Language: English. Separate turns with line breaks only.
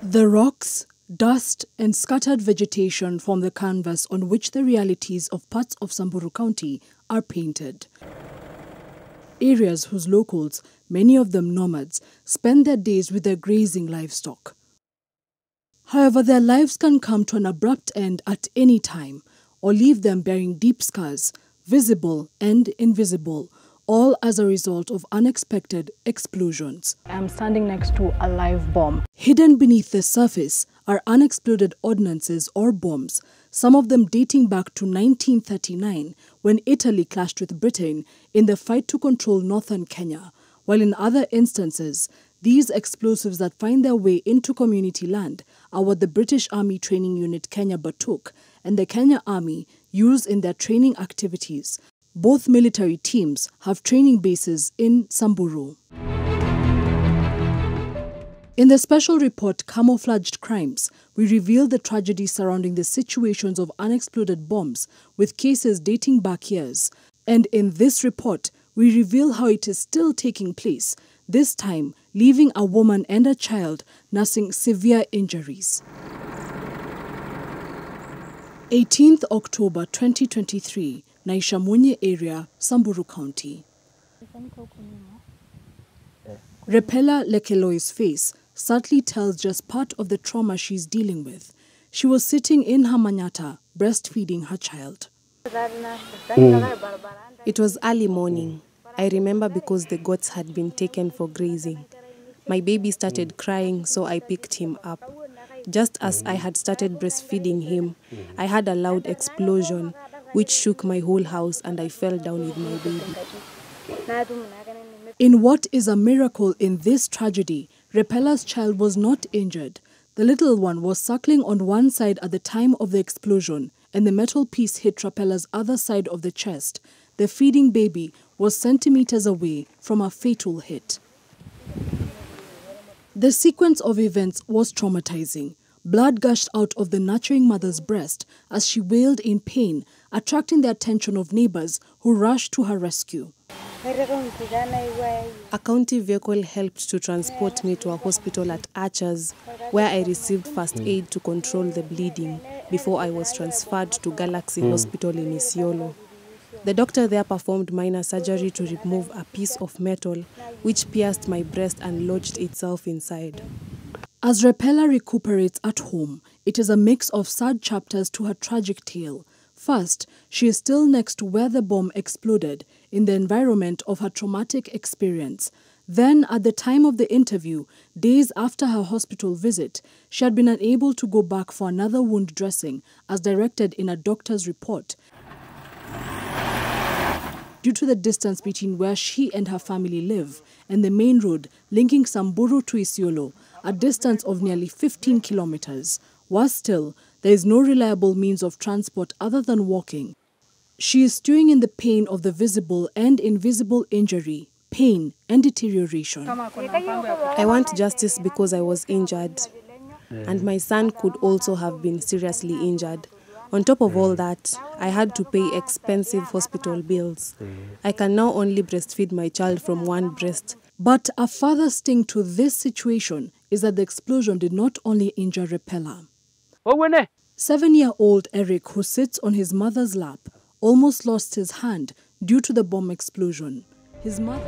The rocks, dust and scattered vegetation form the canvas on which the realities of parts of Samburu County are painted. Areas whose locals, many of them nomads, spend their days with their grazing livestock. However, their lives can come to an abrupt end at any time or leave them bearing deep scars, visible and invisible, all as a result of unexpected explosions. I'm standing next to a live bomb. Hidden beneath the surface are unexploded ordnances or bombs, some of them dating back to 1939 when Italy clashed with Britain in the fight to control northern Kenya, while in other instances, these explosives that find their way into community land are what the British Army Training Unit Kenya Batuk and the Kenya Army use in their training activities. Both military teams have training bases in Samburu. In the special report Camouflaged Crimes, we reveal the tragedy surrounding the situations of unexploded bombs with cases dating back years. And in this report, we reveal how it is still taking place, this time leaving a woman and a child nursing severe injuries. 18th October 2023, Naishamunye area, Samburu County. Repela Lekeloi's face subtly tells just part of the trauma she's dealing with. She was sitting in her manyata, breastfeeding her child.
It was early morning. I remember because the goats had been taken for grazing. My baby started crying, so I picked him up. Just as I had started breastfeeding him, I heard a loud explosion, which shook my whole house, and I fell down with my baby.
In what is a miracle in this tragedy, Repela's child was not injured. The little one was suckling on one side at the time of the explosion, and the metal piece hit Repela's other side of the chest. The feeding baby was centimeters away from a fatal hit. The sequence of events was traumatizing. Blood gushed out of the nurturing mother's breast as she wailed in pain, attracting the attention of neighbors who rushed to her rescue.
A county vehicle helped to transport me to a hospital at Archers, where I received first aid to control the bleeding before I was transferred to Galaxy Hospital in Isiolo. The doctor there performed minor surgery to remove a piece of metal which pierced my breast and lodged itself inside.
As Repela recuperates at home, it is a mix of sad chapters to her tragic tale. First, she is still next to where the bomb exploded, in the environment of her traumatic experience. Then, at the time of the interview, days after her hospital visit, she had been unable to go back for another wound dressing, as directed in a doctor's report, due to the distance between where she and her family live and the main road linking Samburu to Isiolo, a distance of nearly 15 kilometers. Worse still, there is no reliable means of transport other than walking. She is stewing in the pain of the visible and invisible injury, pain and deterioration.
I want justice because I was injured, and my son could also have been seriously injured. On top of all that, I had to pay expensive hospital bills. I can now only breastfeed my child from one breast.
But a further sting to this situation is that the explosion did not only injure Repela. 7-year-old Eric, who sits on his mother's lap, almost lost his hand due to the bomb explosion. His mother...